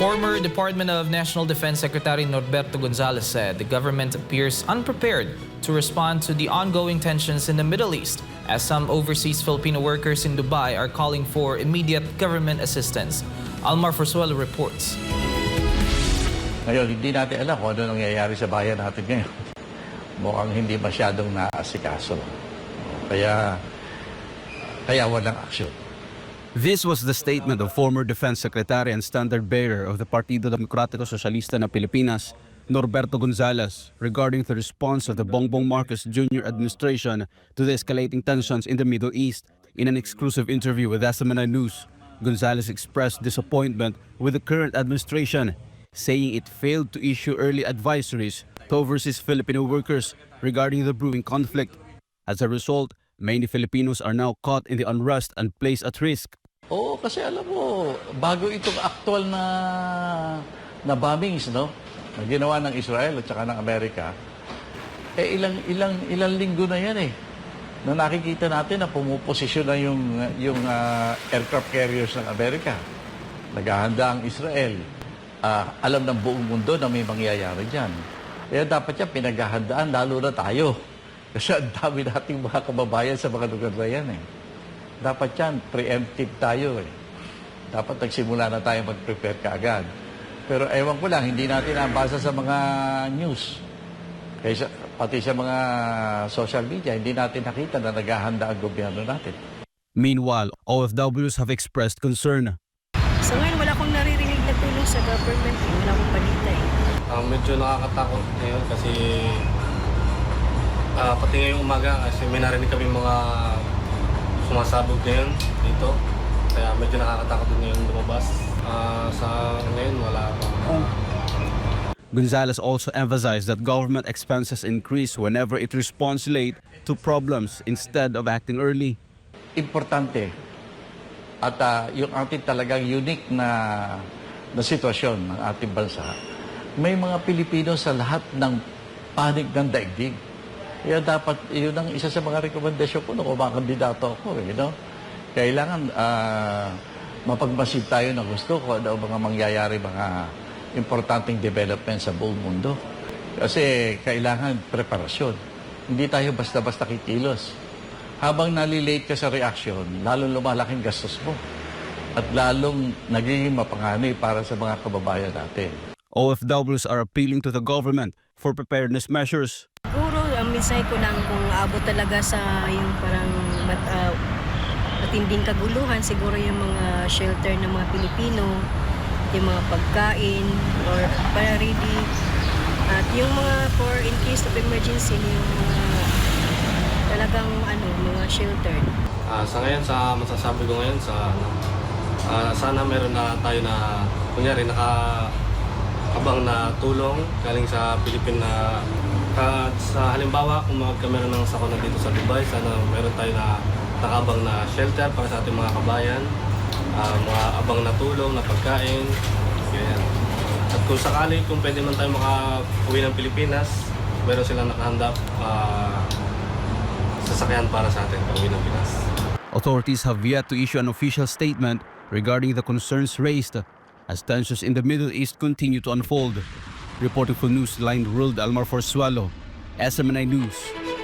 Former Department of National Defense Secretary Norberto Gonzales said the government appears unprepared to respond to the ongoing tensions in the Middle East, as some overseas Filipino workers in Dubai are calling for immediate government assistance. Almar Forzuelo reports. Ngayon, hindi natin alam kung ano nangyayari sa bayan natin ngayon. Mukhang hindi masyadong naasikaso. Kaya walang aksyon. This was the statement of former Defense Secretary and standard bearer of the Partido Demokratiko Socialista ng Pilipinas, Norberto Gonzales, regarding the response of the Bongbong Marcos Jr. administration to the escalating tensions in the Middle East. In an exclusive interview with SMNI News, Gonzales expressed disappointment with the current administration, saying it failed to issue early advisories to overseas Filipino workers regarding the brewing conflict. As a result, many Filipinos are now caught in the unrest and placed at risk. Oo, kasi alam mo, bago itong actual na bombings, no? Na ginawa ng Israel at saka ng Amerika, ilang linggo na yan eh. Na nakikita natin na pumuposisyon na yung aircraft carriers ng Amerika. Naghahanda ang Israel. Alam ng buong mundo na may mangyayari dyan. Kaya dapat yan pinaghahandaan, lalo na tayo. Kasi ang dami nating mga kababayan sa mga lugar na yan eh. Dapat yan, preemptive tayo eh. Dapat nagsimula na tayo mag-prepare kaagad. Pero ewan ko lang, hindi natin nabasa sa mga news. Kaya pati sa mga social media, hindi natin nakita na naghahanda ang gobyerno natin. Meanwhile, OFWs have expressed concern. So ngayon, wala akong naririnig na tulong sa government. Wala akong balita eh. Medyo nakakatakot ngayon kasi pati ngayong umaga kasi may narinig kami mga sumasabog ngayon dito. Kaya medyo nakakatakot din ngayon lumabas. Sa ngayon wala akong... Gonzales also emphasized that government expenses increase whenever it responds late to problems instead of acting early. Importante at yung ating talagang unique na sitwasyon ng ating bansa, may mga Pilipino sa lahat ng panig ng daigdig. Kaya dapat, yun ang isa sa mga rekomendasyon ko nung kumakandidato ako. Kailangan mapagmasid tayo na gusto ko ano mga mangyayari, mga importanteng development sa buong mundo. Kasi kailangan preparasyon. Hindi tayo basta-basta kikilos. Habang nalilate ka sa reaction, lalong lumalaking gastos mo. At lalong nagiging mapanganib para sa mga kababayan natin. OFWs are appealing to the government for preparedness measures. Siguro, ang mensahe ko lang kung abot talaga sa yung parang matinding kaguluhan, siguro yung mga shelter ng mga Pilipino, yung mga pagkain, or para ready. At yung mga for in case of emergency, yung mga talagang mga sheltered. Sa ngayon, sa masasabi ko ngayon, sana meron na tayo na, kunyari, nakaabang na tulong galing sa Pilipinas. Sa halimbawa, kung meron ng sakuna dito sa Dubai, sana meron tayo na nakaabang na shelter para sa ating mga kabayan, mga abang na tulong, na pagkain, ganyan. At kung sakali, kung pwede man tayo makauwi ng Pilipinas, meron silang nakahanda sasakyan para sa atin pauwi ng Pinas. Authorities have yet to issue an official statement regarding the concerns raised as tensions in the Middle East continue to unfold. Reporting for Newsline World, Almar Forzuelo, SMNI News.